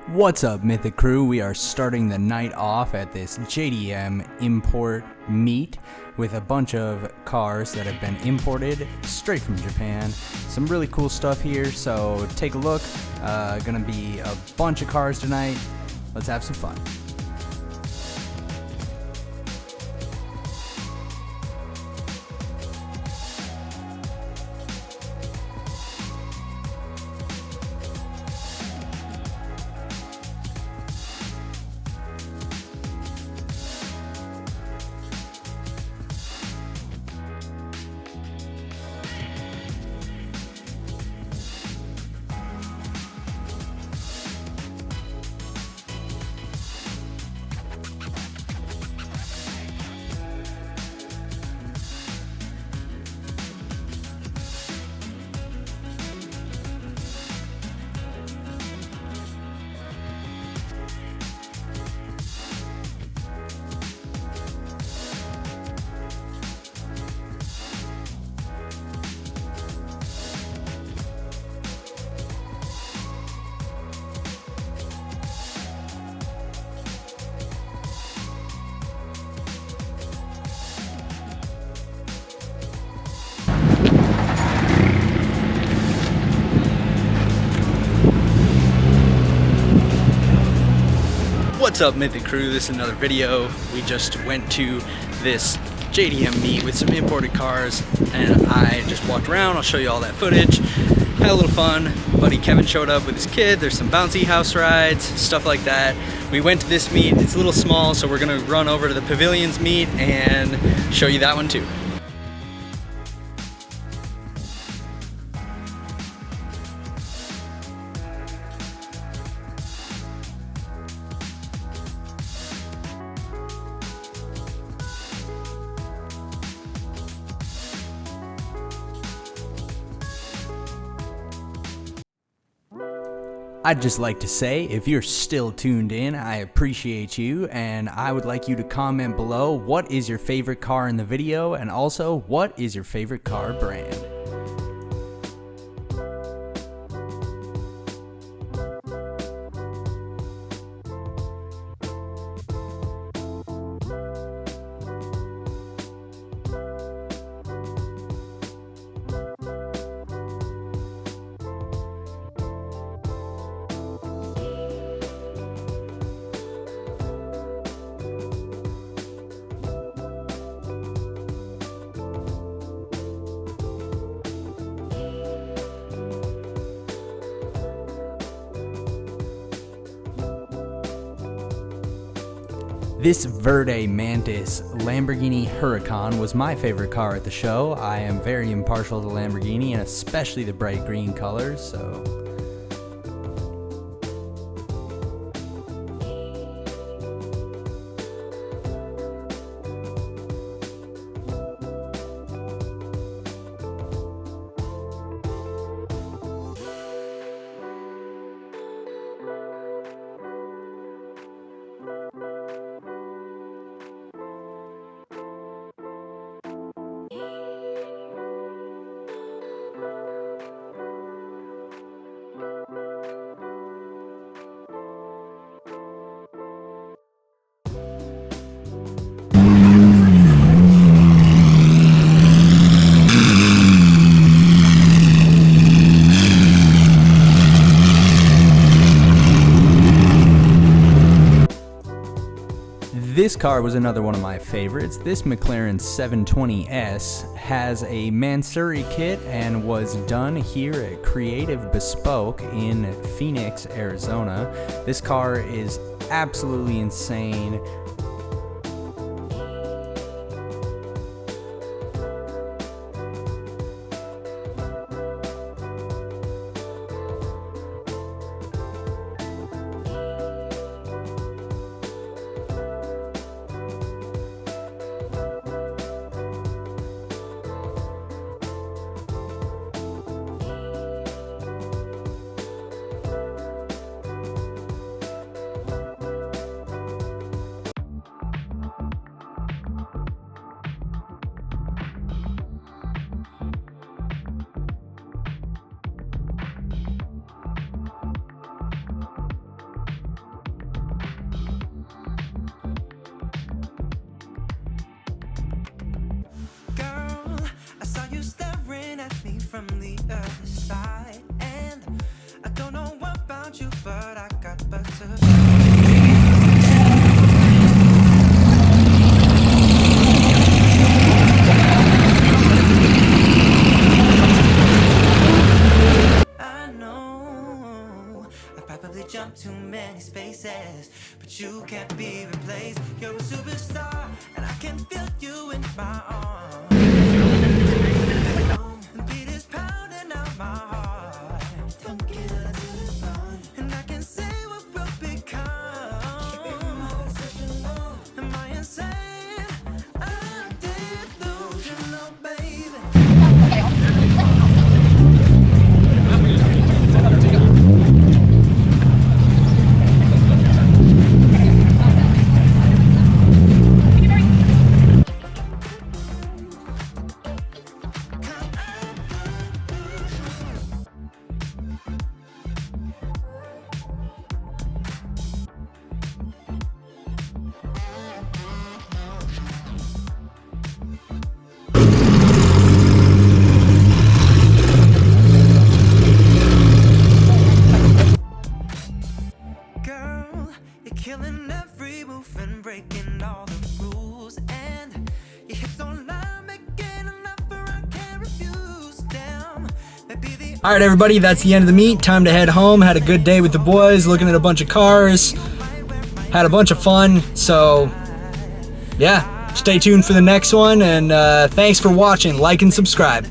What's up, Mythic Crew? We are starting the night off at this JDM import meet with a bunch of cars that have been imported straight from Japan. Some really cool stuff here, so take a look. Gonna be a bunch of cars tonight. Let's have some fun. What's up, Mythic Crew? This is another video. We just went to this JDM meet with some imported cars and I just walked around. I'll show you all that footage. Had a little fun. Buddy Kevin showed up with his kid. There's some bouncy house rides, stuff like that. We went to this meet. It's a little small, so we're gonna run over to the Pavilions meet and show you that one too. I'd just like to say, if you're still tuned in, I appreciate you, and I would like you to comment below what is your favorite car in the video, and also what is your favorite car brand. This Verde Mantis Lamborghini Huracan was my favorite car at the show. I am very impartial to Lamborghini and especially the bright green colors, so... This car was another one of my favorites. This McLaren 720S has a Mansuri kit and was done here at Creative Bespoke in Phoenix, Arizona. This car is absolutely insane. from the other side. And I don't know about you, but I got butterflies. Probably jumped too many spaces, but you can't be replaced. You're a superstar, and I can feel you in my arms. The beat is pounding out my heart, funky to the bone, and I can say what we'll become. Am I insane? I'm delusional, baby. Killing every move and breaking all the rules, and your hips don't lie, making an offer I can't refuse. Damn, all right, everybody, that's the end of the meet. Time to head home. Had a good day with the boys, looking at a bunch of cars. Had a bunch of fun. So, yeah, stay tuned for the next one, and thanks for watching. Like and subscribe.